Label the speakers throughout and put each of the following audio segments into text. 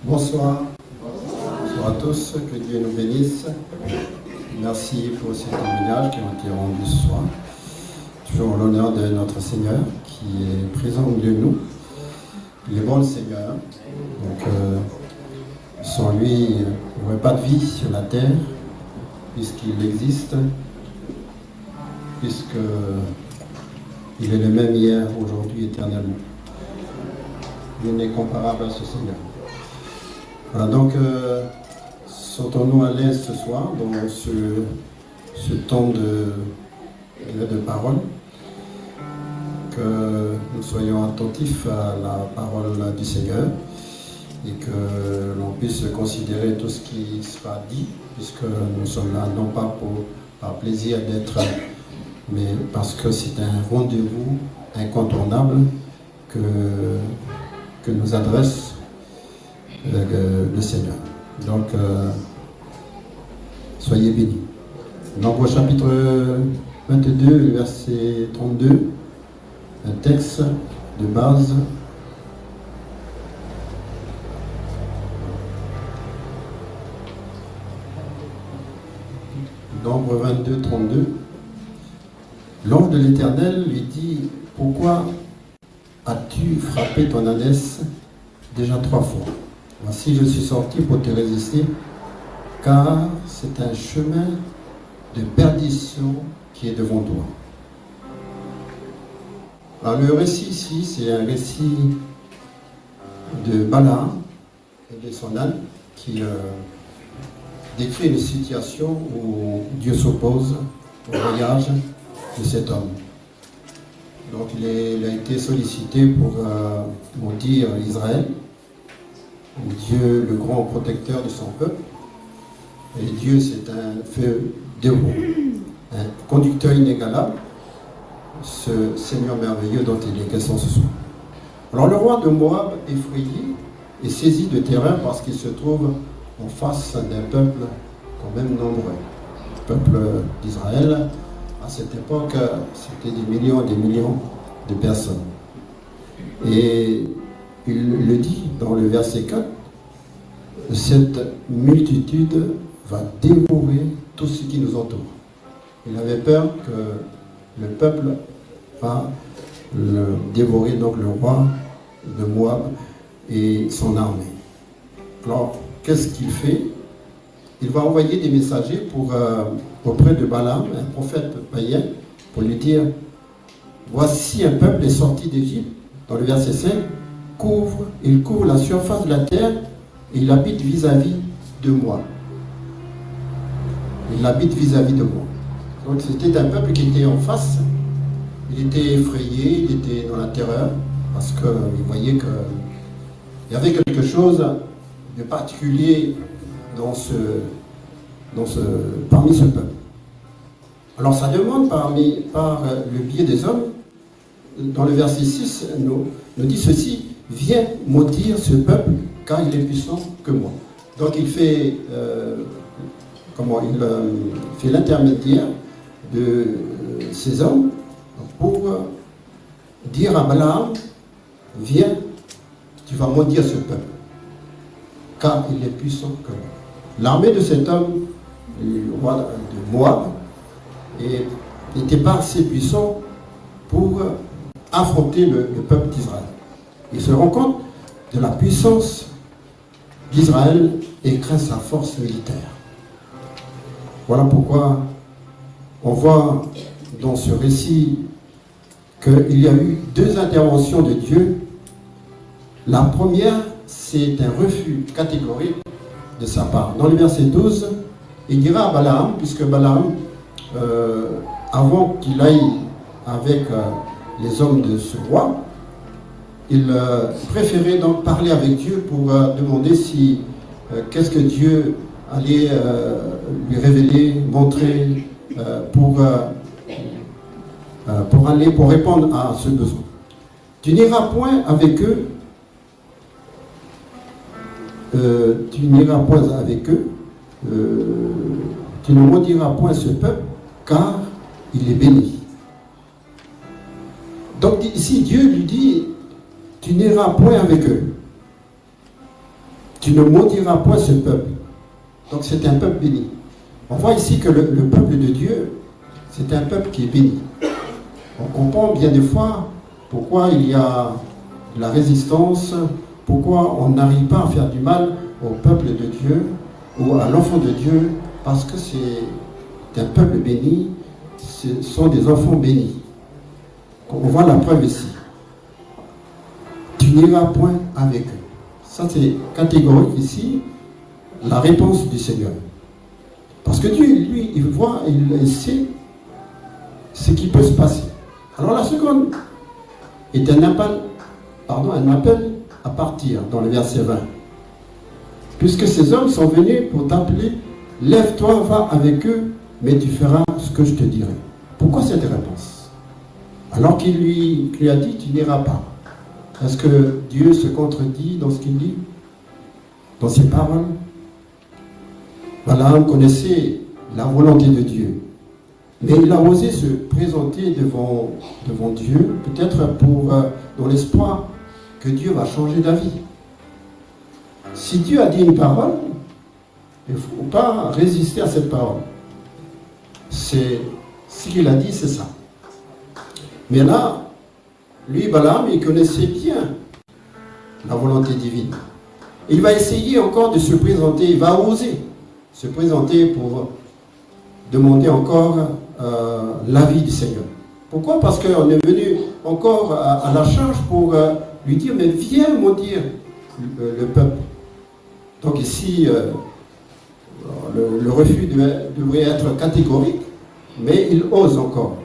Speaker 1: Bonsoir. Bonsoir à tous, que Dieu nous bénisse. Merci pour ces témoignages qui ont été rendus ce soir. Toujours en l'honneur de notre Seigneur qui est présent au milieu de nous. Il est bon le Seigneur. Donc, sans lui, il n'y aurait pas de vie sur la terre, puisqu'il existe, puisqu'il est le même hier, aujourd'hui, éternellement. Il n'est comparable à ce Seigneur. Voilà, donc, sentons-nous à l'aise ce soir dans ce temps de parole, que nous soyons attentifs à la parole du Seigneur et que l'on puisse considérer tout ce qui sera dit, puisque nous sommes là non pas par plaisir d'être, mais parce que c'est un rendez-vous incontournable que nous adresse le Seigneur. Donc, soyez bénis. Donc, au chapitre 22, verset 32, un texte de base. Nombre 22, 32. L'ange de l'Éternel lui dit: pourquoi as-tu frappé ton ânesse déjà 3 fois? Voici, je suis sorti pour te résister, car c'est un chemin de perdition qui est devant toi. Alors, le récit ici, c'est un récit de Balaam et de son âne qui décrit une situation où Dieu s'oppose au voyage de cet homme. Donc il a été sollicité pour maudire Israël, Dieu le grand protecteur de son peuple. Et Dieu, c'est un feu dévoué, un conducteur inégalable, ce Seigneur merveilleux dont il est question ce soir. Alors le roi de Moab, effrayé, est saisi de terreur parce qu'il se trouve en face d'un peuple quand même nombreux. Le peuple d'Israël, à cette époque, c'était des millions de personnes. Et il le dit dans le verset 4, cette multitude va dévorer tout ce qui nous entoure. Il avait peur que le peuple va le dévorer, donc le roi de Moab et son armée. Alors, qu'est-ce qu'il fait? Il va envoyer des messagers auprès de Balaam, un prophète païen, pour lui dire: voici un peuple est sorti d'Égypte, dans le verset 5, il couvre la surface de la terre et il habite vis-à-vis de moi. Il habite vis-à-vis de moi. Donc c'était un peuple qui était en face, il était effrayé, il était dans la terreur, parce qu'il voyait qu'il y avait quelque chose de particulier parmi ce peuple. Alors ça demande par le biais des hommes, dans le verset 6, nous dit ceci: viens maudire ce peuple, car il est puissant que moi. Donc il fait l'intermédiaire de ces hommes pour dire à Balaam: viens, tu vas maudire ce peuple, car il est puissant que moi. L'armée de cet homme, le roi de Moab, n'était pas assez puissant pour affronter le peuple d'Israël. Il se rend compte de la puissance d'Israël et craint sa force militaire. Voilà pourquoi on voit dans ce récit qu'il y a eu 2 interventions de Dieu. La première, c'est un refus catégorique de sa part. Dans le verset 12, il dira à Balaam, puisque Balaam, avant qu'il aille avec les hommes de ce roi, il préférait donc parler avec Dieu pour demander qu'est-ce que Dieu allait lui révéler, montrer pour répondre à ce besoin. Tu n'iras point avec eux. Tu ne maudiras point ce peuple, car il est béni. Donc ici, Dieu lui dit: tu n'iras point avec eux. Tu tu ne maudiras point ce peuple. Donc c'est un peuple béni. On voit ici que le peuple de Dieu, c'est un peuple qui est béni. On comprend bien des fois pourquoi il y a de la résistance, pourquoi on n'arrive pas à faire du mal au peuple de Dieu ou à l'enfant de Dieu, parce que c'est un peuple béni, ce sont des enfants bénis. On voit la preuve ici. Tu n'iras point avec eux. Ça c'est catégorique ici, la réponse du Seigneur. Parce que Dieu, lui, il voit, il sait ce qui peut se passer. Alors la seconde est un appel à partir dans le verset 20. Puisque ces hommes sont venus pour t'appeler, lève-toi, va avec eux, mais tu feras ce que je te dirai. Pourquoi cette réponse? Alors qu'il lui a dit, tu n'iras pas. Est-ce que Dieu se contredit dans ce qu'il dit? Dans ses paroles? Balaam connaissait la volonté de Dieu. Mais il a osé se présenter devant Dieu, peut-être dans l'espoir que Dieu va changer d'avis. Si Dieu a dit une parole, il ne faut pas résister à cette parole. C'est ce qu'il a dit, c'est ça. Mais là, lui, Balaam, il connaissait bien la volonté divine. Il va essayer encore de se présenter, il va oser se présenter pour demander encore l'avis du Seigneur. Pourquoi? Parce qu'on est venu encore à la charge pour lui dire, mais viens maudire le peuple. Donc ici, le refus devrait être catégorique, mais il ose encore.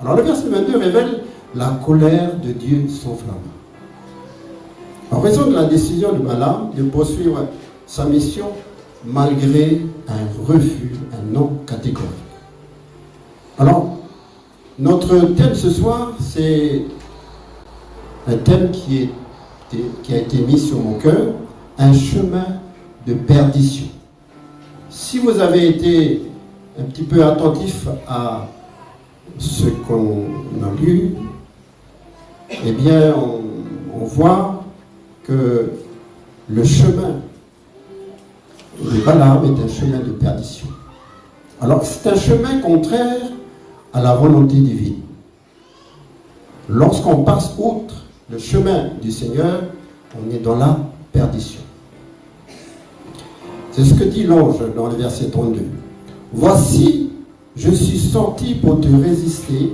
Speaker 1: Alors le verset 22 révèle la colère de Dieu s'enflamme. En raison de la décision de Balaam de poursuivre sa mission malgré un refus, un non catégorique. Alors, notre thème ce soir, c'est un thème qui a été mis sur mon cœur, un chemin de perdition. Si vous avez été un petit peu attentif à ce qu'on a lu, eh bien, on voit que le chemin de Balaam est un chemin de perdition. Alors, c'est un chemin contraire à la volonté divine. Lorsqu'on passe outre le chemin du Seigneur, on est dans la perdition. C'est ce que dit l'ange dans le verset 32. Voici, je suis sorti pour te résister,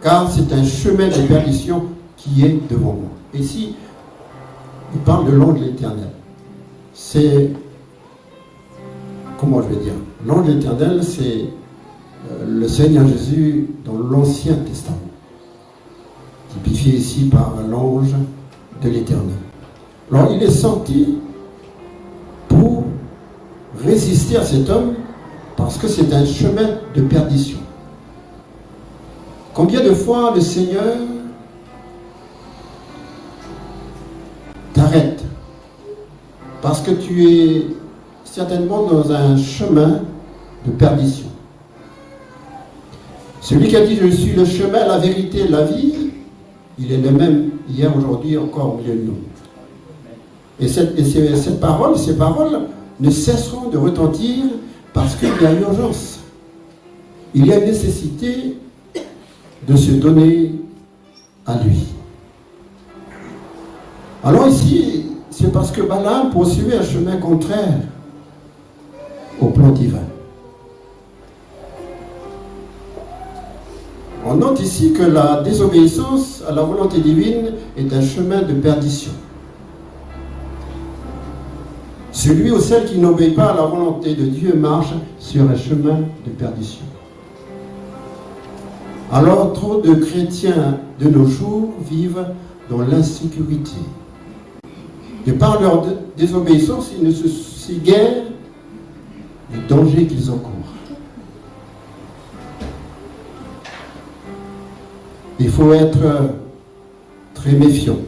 Speaker 1: car c'est un chemin de perdition qui est devant moi. Ici, il parle de l'ange de l'Éternel. C'est, comment je vais dire, l'ange de l'Éternel, c'est le Seigneur Jésus dans l'Ancien Testament, typifié ici par l'ange de l'Éternel. Alors, il est sorti pour résister à cet homme parce que c'est un chemin de perdition. Combien de fois le Seigneur t'arrête parce que tu es certainement dans un chemin de perdition. Celui qui a dit « Je suis le chemin, la vérité, la vie », il est le même hier, aujourd'hui, encore au milieu de nous. Et ces paroles ne cesseront de retentir parce qu'il y a urgence. Il y a nécessité de se donner à lui. Alors ici, c'est parce que Balaam poursuivait un chemin contraire au plan divin. On note ici que la désobéissance à la volonté divine est un chemin de perdition. Celui ou celle qui n'obéit pas à la volonté de Dieu marche sur un chemin de perdition. Alors, trop de chrétiens de nos jours vivent dans l'insécurité. De par leur désobéissance, ils ne se soucient guère du danger qu'ils encourent. Il faut être très méfiant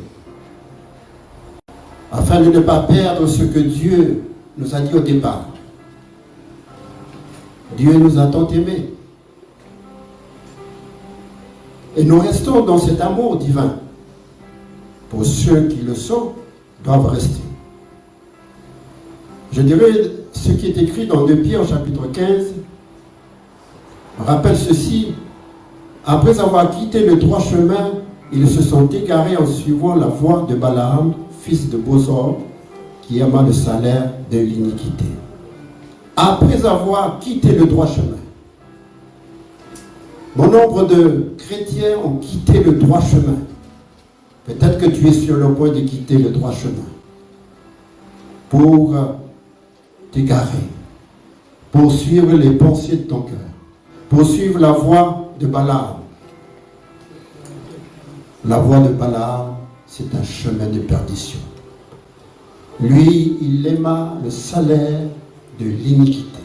Speaker 1: afin de ne pas perdre ce que Dieu nous a dit au départ. Dieu nous a tant aimés. Et nous restons dans cet amour divin. Pour ceux qui le sont, doivent rester. Je dirais ce qui est écrit dans 2 Pierre chapitre 15 rappelle ceci. Après avoir quitté le droit chemin, ils se sont égarés en suivant la voie de Balaam, fils de Bosor, qui aima le salaire de l'iniquité. Après avoir quitté le droit chemin, bon nombre de chrétiens ont quitté le droit chemin. Peut-être que tu es sur le point de quitter le droit chemin pour t'égarer, pour suivre les pensées de ton cœur, pour suivre la voie de Balaam. La voie de Balaam, c'est un chemin de perdition. Lui, il aima le salaire de l'iniquité,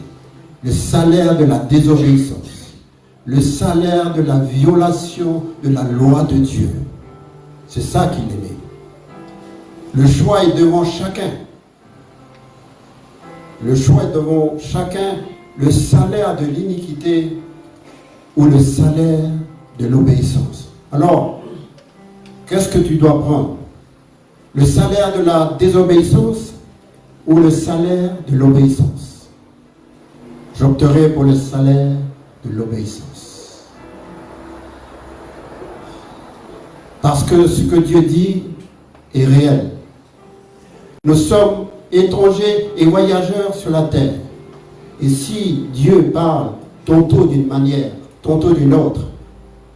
Speaker 1: le salaire de la désobéissance, le salaire de la violation de la loi de Dieu. C'est ça qu'il aimait. Le choix est devant chacun. Le choix est devant chacun, le salaire de l'iniquité ou le salaire de l'obéissance. Alors, qu'est-ce que tu dois prendre? Le salaire de la désobéissance ou le salaire de l'obéissance? J'opterai pour le salaire de l'obéissance. Parce que ce que Dieu dit est réel. Nous sommes étrangers et voyageurs sur la terre. Et si Dieu parle tantôt d'une manière, tantôt d'une autre,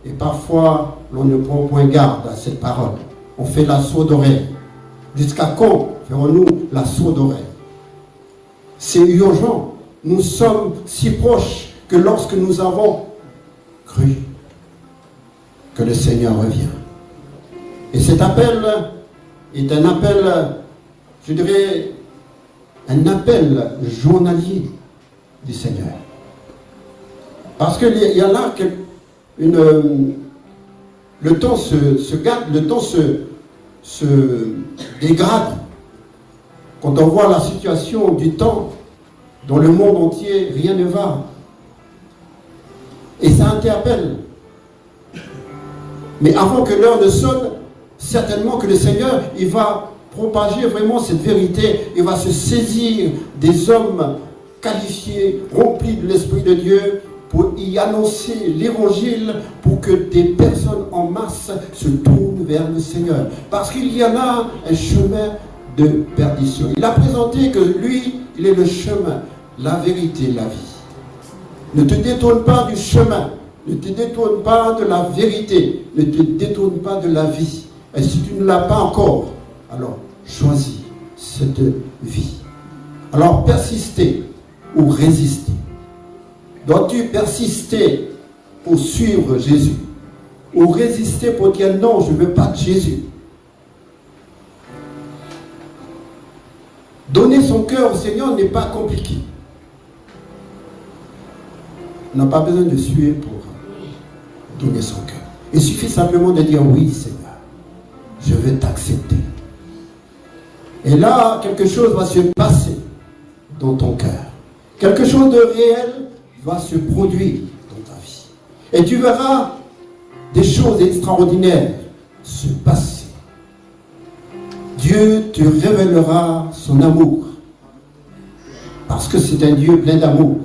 Speaker 1: et parfois l'on ne prend point garde à cette parole, on fait la sourde oreille. Jusqu'à quand ferons-nous la sourde oreille? C'est urgent. Nous sommes si proches que lorsque nous avons cru que le Seigneur revient. Et cet appel est un appel, je dirais, un appel journalier du Seigneur. Parce qu'il y a là le temps se gâte, le temps se dégrade. Quand on voit la situation du temps, dans le monde entier, rien ne va. Et ça interpelle. Mais avant que l'heure ne sonne, certainement que le Seigneur, il va propager vraiment cette vérité. Il va se saisir des hommes qualifiés, remplis de l'Esprit de Dieu, pour y annoncer l'évangile, pour que des personnes en masse se tournent vers le Seigneur. Parce qu'il y en a un chemin de perdition. Il a présenté que lui, il est le chemin, la vérité, la vie. Ne te détourne pas du chemin, ne te détourne pas de la vérité, ne te détourne pas de la vie. Et si tu ne l'as pas encore, alors choisis cette vie. Alors persister ou résister. Dois-tu persister pour suivre Jésus ou résister pour dire non, je ne veux pas de Jésus? Donner son cœur au Seigneur n'est pas compliqué. On n'a pas besoin de suer pour donner son cœur. Il suffit simplement de dire oui, Seigneur, je veux t'accepter. Et là, quelque chose va se passer dans ton cœur. Quelque chose de réel va se produire dans ta vie. Et tu verras des choses extraordinaires se passer. Dieu te révélera son amour. Parce que c'est un Dieu plein d'amour.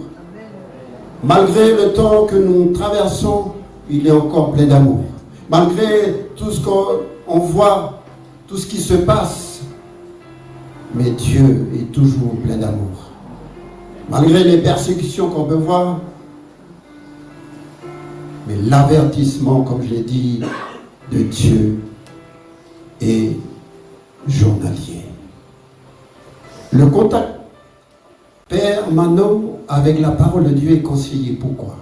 Speaker 1: Malgré le temps que nous traversons, il est encore plein d'amour. Malgré tout ce qu'on voit, tout ce qui se passe, mais Dieu est toujours plein d'amour. Malgré les persécutions qu'on peut voir, mais l'avertissement, comme je l'ai dit, de Dieu est journalier. Le contact permanent avec la parole de Dieu est conseillé. Pourquoi?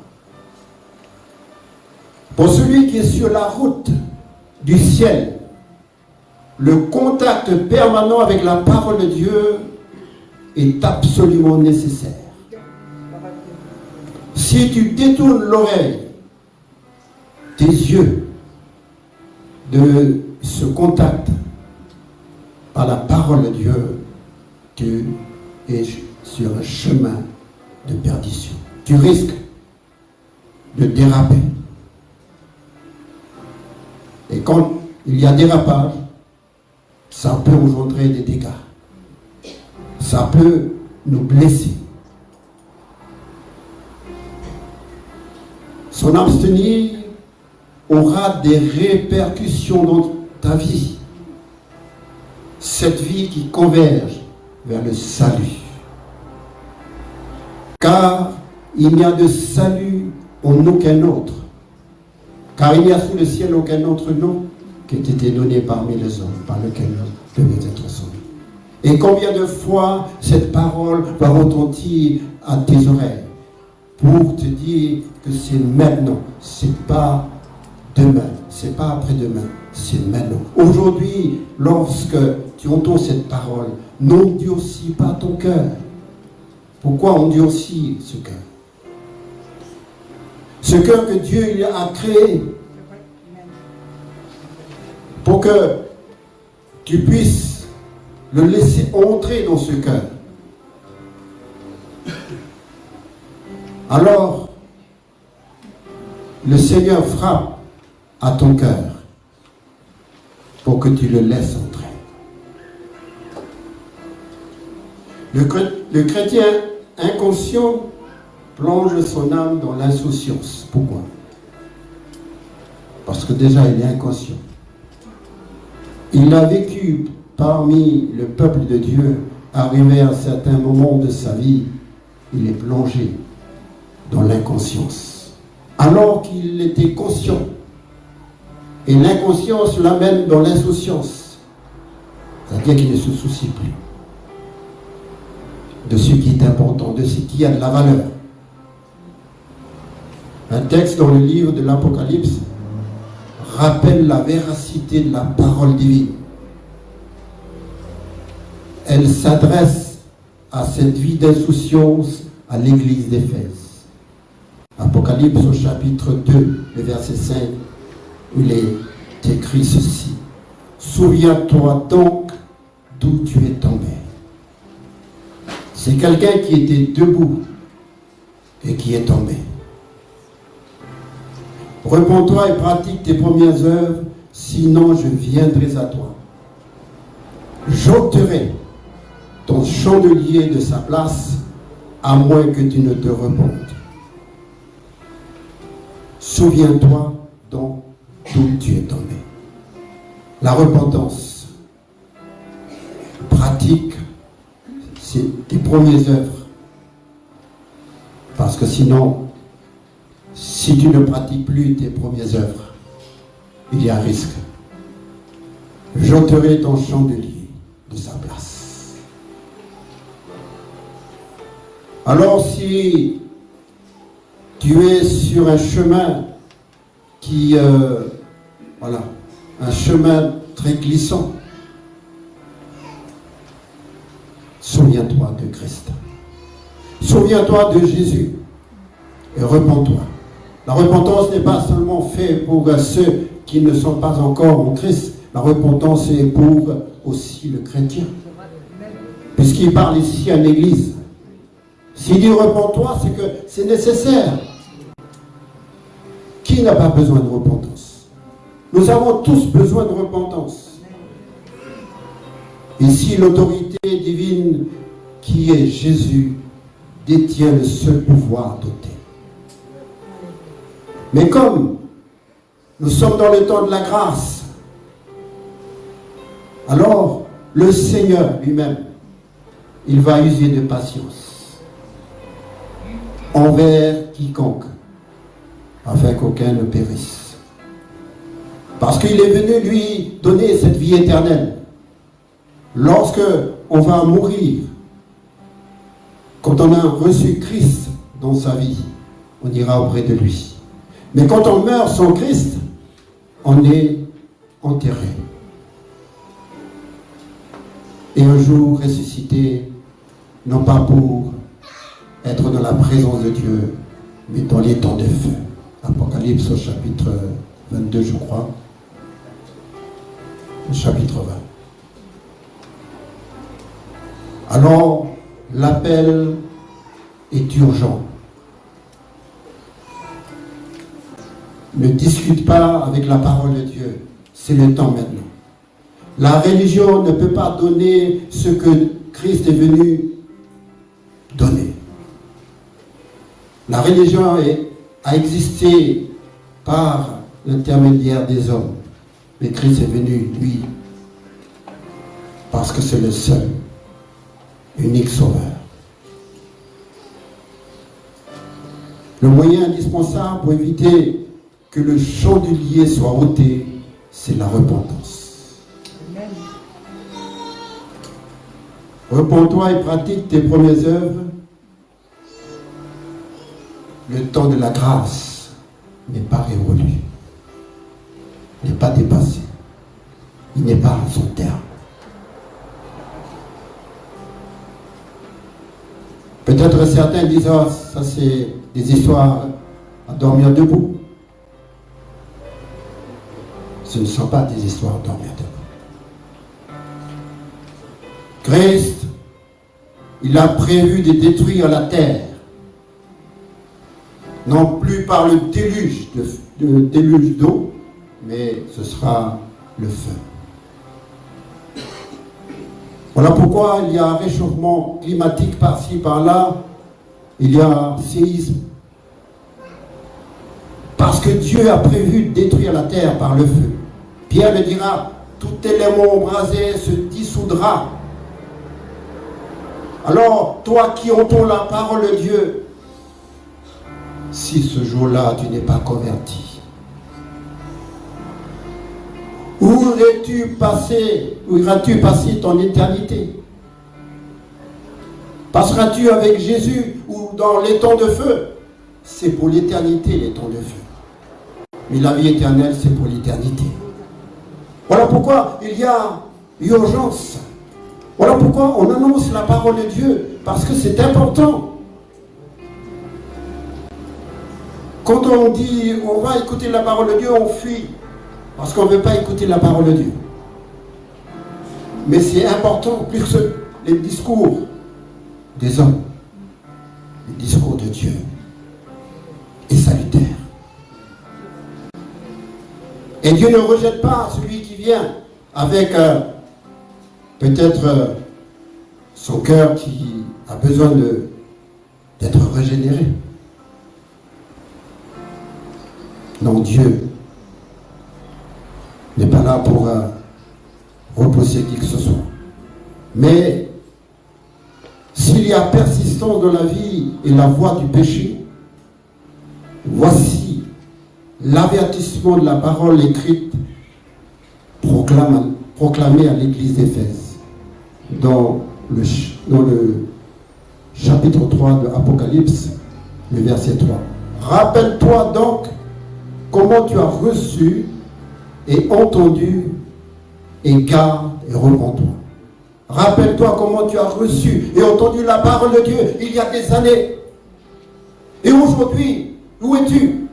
Speaker 1: Pour celui qui est sur la route du ciel, le contact permanent avec la parole de Dieu est absolument nécessaire. Si tu détournes l'oreille, tes yeux, de ce contact par la parole de Dieu, tu es sur un chemin de perdition. Tu risques de déraper. Et quand il y a dérapage, ça peut engendrer des dégâts. Ça peut nous blesser. S'en abstenir aura des répercussions dans ta vie. Cette vie qui converge vers le salut. Car il n'y a de salut en aucun autre. Car il n'y a sous le ciel aucun autre nom qui ait été donné parmi les hommes, par lequel nous devons être sauvés. Et combien de fois cette parole va retentir à tes oreilles pour te dire que c'est maintenant, c'est pas demain, c'est pas après-demain, c'est maintenant. Aujourd'hui, lorsque tu entends cette parole, n'endurcis pas ton cœur. Pourquoi endurcir ce cœur? Ce cœur que Dieu il a créé pour que tu puisses le laisser entrer dans ce cœur. Alors, le Seigneur frappe à ton cœur pour que tu le laisses entrer. Le chrétien inconscient plonge son âme dans l'insouciance. Pourquoi? Parce que déjà il est inconscient. Il a vécu parmi le peuple de Dieu, arrivé à un certain moment de sa vie, il est plongé dans l'inconscience. Alors qu'il était conscient. Et l'inconscience l'amène dans l'insouciance. C'est-à-dire qu'il ne se soucie plus de ce qui est important, de ce qui a de la valeur. Un texte dans le livre de l'Apocalypse rappelle la véracité de la parole divine. Elle s'adresse à cette vie d'insouciance à l'église d'Éphèse. Apocalypse au chapitre 2, le verset 5, où il est écrit ceci. Souviens-toi donc d'où tu es tombé. C'est quelqu'un qui était debout et qui est tombé. Repens-toi et pratique tes premières œuvres, sinon je viendrai à toi. J'ôterai ton chandelier de sa place, à moins que tu ne te repentes. Souviens-toi donc d'où tu es tombé. La repentance, pratique, c'est tes premières œuvres. Parce que sinon, si tu ne pratiques plus tes premières œuvres, il y a un risque. J'ôterai ton chandelier de sa place. Alors si tu es sur un chemin qui, un chemin très glissant, souviens-toi de Christ. Souviens-toi de Jésus et repens-toi. La repentance n'est pas seulement faite pour ceux qui ne sont pas encore en Christ. La repentance est pour aussi le chrétien. Puisqu'il parle ici à l'église. S'il dit repens-toi, c'est que c'est nécessaire. Qui n'a pas besoin de repentance? Nous avons tous besoin de repentance. Ici, l'autorité divine qui est Jésus détient le seul pouvoir d'ôter. Mais comme nous sommes dans le temps de la grâce, alors le Seigneur lui-même, il va user de patience envers quiconque, afin qu'aucun ne périsse. Parce qu'il est venu lui donner cette vie éternelle. Lorsque on va mourir, quand on a reçu Christ dans sa vie, on ira auprès de lui. Mais quand on meurt sans Christ, on est enterré. Et un jour ressuscité, non pas pour être dans la présence de Dieu, mais dans les temps de feu. Apocalypse au chapitre 22, je crois. Au chapitre 20. Alors, l'appel est urgent. Ne discute pas avec la parole de Dieu. C'est le temps maintenant. La religion ne peut pas donner ce que Christ est venu donné. La religion a existé par l'intermédiaire des hommes. Mais Christ est venu, lui, parce que c'est le seul, unique sauveur. Le moyen indispensable pour éviter que le chandelier soit ôté, c'est la repentance. Amen. Repens-toi et pratique tes premières œuvres. Le temps de la grâce n'est pas révolu, n'est pas dépassé, il n'est pas à son terme. Peut-être certains disent, oh, ça c'est des histoires à dormir debout. Ce ne sont pas des histoires à dormir debout. Christ, il a prévu de détruire la terre, non plus par le déluge d'eau, mais ce sera le feu. Voilà pourquoi il y a un réchauffement climatique par-ci, par-là, il y a un séisme. Parce que Dieu a prévu de détruire la terre par le feu. Pierre le dira, tout élément embrasé se dissoudra. Alors, toi qui entends la parole de Dieu, si ce jour-là tu n'es pas converti, où iras-tu passer ton éternité? Passeras-tu avec Jésus ou dans les temps de feu? C'est pour l'éternité, les temps de feu. Mais la vie éternelle, c'est pour l'éternité. Voilà pourquoi il y a urgence. Voilà pourquoi on annonce la parole de Dieu, parce que c'est important. Quand on dit on va écouter la parole de Dieu, on fuit, parce qu'on ne veut pas écouter la parole de Dieu. Mais c'est important, plus que les discours des hommes, le discours de Dieu est salutaire. Et Dieu ne rejette pas celui qui vient avec peut-être son cœur qui a besoin d'être régénéré. Non, Dieu n'est pas là pour repousser qui que ce soit. Mais s'il y a persistance dans la vie et la voie du péché, voici l'avertissement de la parole écrite proclamée à l'église d'Éphèse dans le chapitre 3 de Apocalypse, le verset 3. Rappelle-toi donc comment tu as reçu et entendu, et garde et repens-toi. Rappelle-toi comment tu as reçu et entendu la parole de Dieu il y a des années. Et aujourd'hui, où es-tu?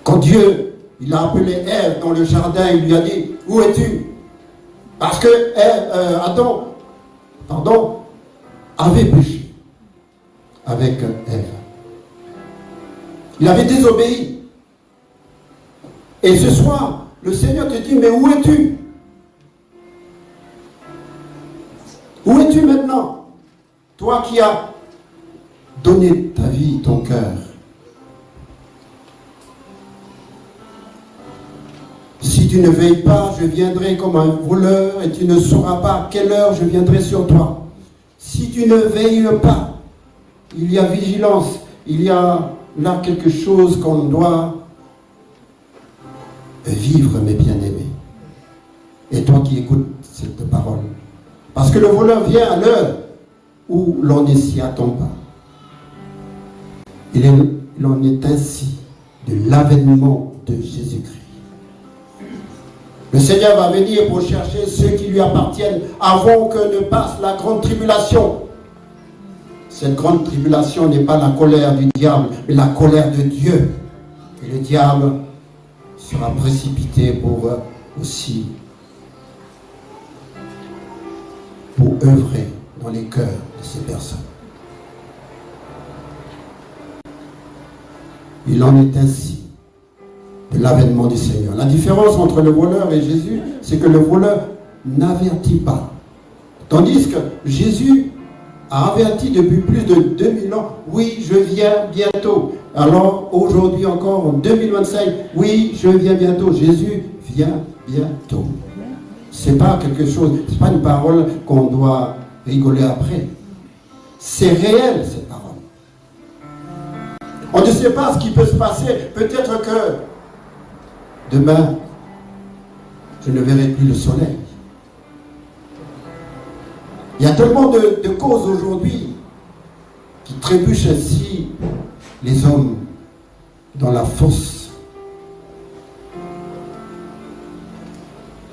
Speaker 1: Quand Dieu, il a appelé Ève dans le jardin, il lui a dit, où es-tu? Parce que Adam, avait péché avec Ève. Il avait désobéi. Et ce soir, le Seigneur te dit, mais où es-tu? Où es-tu maintenant? Toi qui as donné ta vie, ton cœur. Si tu ne veilles pas, je viendrai comme un voleur et tu ne sauras pas à quelle heure je viendrai sur toi. Si tu ne veilles pas, il y a vigilance, il y a là quelque chose qu'on doit vivre, mes bien-aimés. Et toi qui écoutes cette parole. Parce que le voleur vient à l'heure où l'on ne s'y attend pas. Il en est ainsi de l'avènement de Jésus-Christ. Le Seigneur va venir pour chercher ceux qui lui appartiennent avant que ne passe la grande tribulation. Cette grande tribulation n'est pas la colère du diable, mais la colère de Dieu. Et le diable sera précipité pour œuvrer dans les cœurs de ces personnes. Il en est ainsi de l'avènement du Seigneur. La différence entre le voleur et Jésus, c'est que le voleur n'avertit pas. Tandis que Jésus a averti depuis plus de 2000 ans, oui, je viens bientôt. Alors aujourd'hui encore, en 2025, oui, je viens bientôt. Jésus vient bientôt. C'est pas quelque chose, c'est pas une parole qu'on doit rigoler après. C'est réel, cette parole. On ne sait pas ce qui peut se passer. Peut-être que demain, je ne verrai plus le soleil. Il y a tellement de causes aujourd'hui qui trébuchent ainsi les hommes dans la fosse.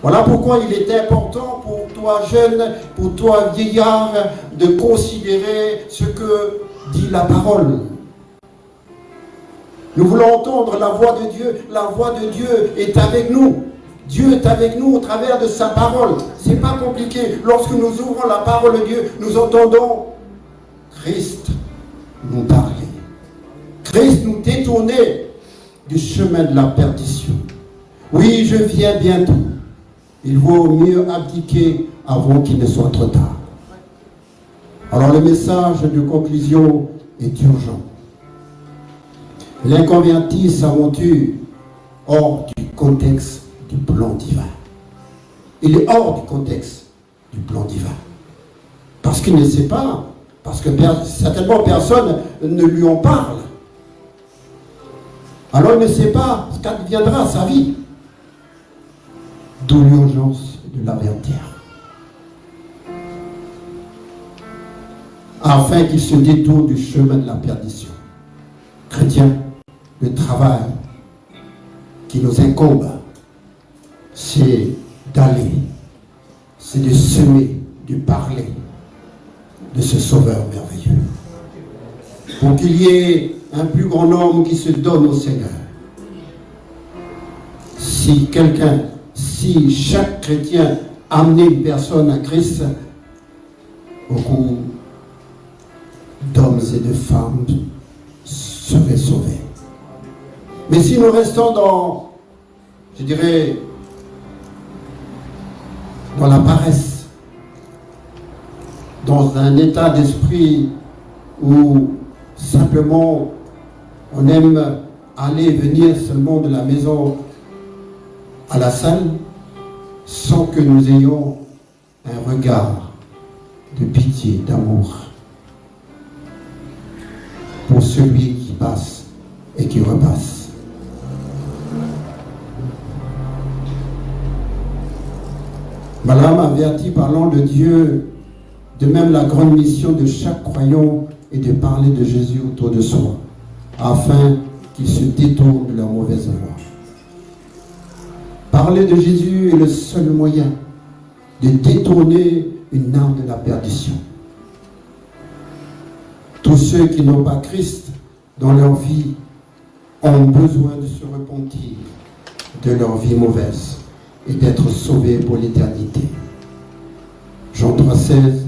Speaker 1: Voilà pourquoi il est important pour toi jeune, pour toi vieillard, de considérer ce que dit la parole. Nous voulons entendre la voix de Dieu. La voix de Dieu est avec nous. Dieu est avec nous au travers de sa parole. C'est pas compliqué. Lorsque nous ouvrons la parole de Dieu, nous entendons Christ nous parler. Christ nous détourner du chemin de la perdition. Oui, je viens bientôt. Il vaut mieux abdiquer avant qu'il ne soit trop tard. Alors le message de conclusion est urgent. L'inconverti s'aventure hors du contexte du plan divin. Il est hors du contexte du plan divin. Parce qu'il ne sait pas, parce que certainement personne ne lui en parle. Alors il ne sait pas ce qu'adviendra sa vie. D'où l'urgence de l'avertir. Afin qu'il se détourne du chemin de la perdition. Chrétiens, le travail qui nous incombe, c'est d'aller, c'est de semer, de parler de ce Sauveur merveilleux. Pour qu'il y ait un plus grand nombre qui se donne au Seigneur. Si chaque chrétien amenait une personne à Christ, beaucoup d'hommes et de femmes seraient sauvés. Mais si nous restons dans, je dirais, dans la paresse, dans un état d'esprit où simplement on aime aller et venir seulement de la maison à la salle, sans que nous ayons un regard de pitié, d'amour pour celui qui passe et qui repasse. Balaam avertit parlant de Dieu, de même la grande mission de chaque croyant est de parler de Jésus autour de soi, afin qu'ils se détournent de leur mauvaise voie. Parler de Jésus est le seul moyen de détourner une âme de la perdition. Tous ceux qui n'ont pas Christ dans leur vie ont besoin de se repentir de leur vie mauvaise et d'être sauvés pour l'éternité. Jean 3,16,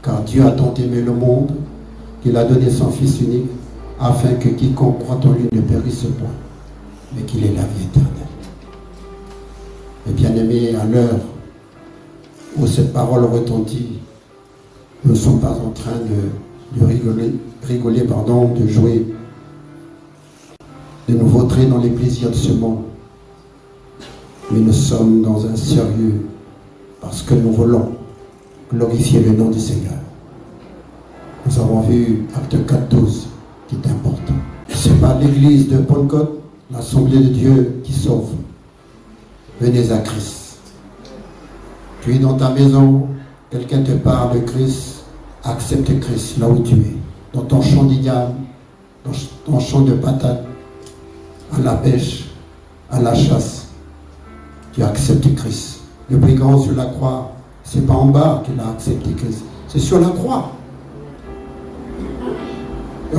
Speaker 1: car Dieu a tant aimé le monde qu'il a donné son Fils unique afin que quiconque croit en lui ne périsse point, mais qu'il ait la vie éternelle. Et bien-aimés, à l'heure où cette parole retentit, nous ne sommes pas en train de rigoler, de jouer, de nous vautrer dans les plaisirs de ce monde. Mais nous sommes dans un sérieux parce que nous voulons glorifier le nom du Seigneur. Nous avons vu Acte 4,12 qui est important. Ce n'est pas l'église de Pentecôte, l'assemblée de Dieu qui sauve. Venez à Christ. Tu es dans ta maison, quelqu'un te parle de Christ, accepte Christ là où tu es. Dans ton champ d'igname, dans ton champ de patates, à la pêche, à la chasse, tu acceptes Christ. Le brigand sur la croix, c'est pas en bas qu'il a accepté Christ, c'est sur la croix. Et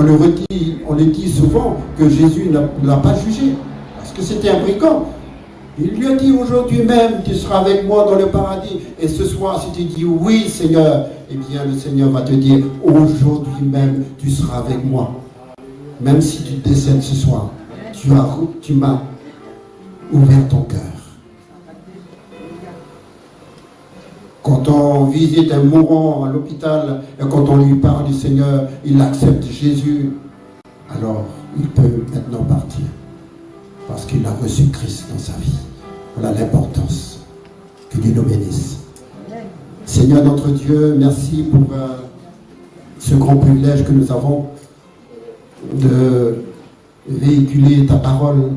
Speaker 1: on le dit souvent que Jésus ne l'a pas jugé, parce que c'était un brigand. Il lui a dit aujourd'hui même, tu seras avec moi dans le paradis. Et ce soir, si tu dis oui Seigneur, eh bien le Seigneur va te dire, aujourd'hui même, tu seras avec moi. Même si tu décèdes ce soir, tu m'as ouvert ton cœur. Quand on visite un mourant à l'hôpital et quand on lui parle du Seigneur, il accepte Jésus, alors il peut maintenant partir. Parce qu'il a reçu Christ dans sa vie. Voilà l'importance. Que Dieu nous bénisse. Seigneur notre Dieu, merci pour ce grand privilège que nous avons de véhiculer ta parole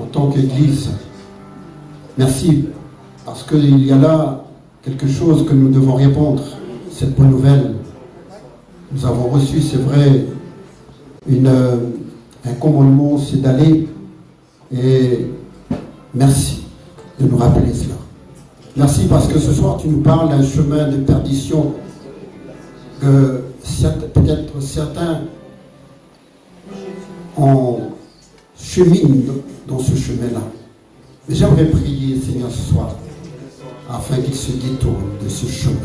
Speaker 1: en tant qu'Église. Merci parce qu'il y a là quelque chose que nous devons répondre, cette bonne nouvelle. Nous avons reçu, c'est vrai, un commandement, c'est d'aller, et merci de nous rappeler cela. Merci parce que ce soir tu nous parles d'un chemin de perdition que peut-être certains en cheminent dans ce chemin-là. Mais j'aimerais prier, Seigneur, ce soir, afin qu'ils se détournent de ce chemin.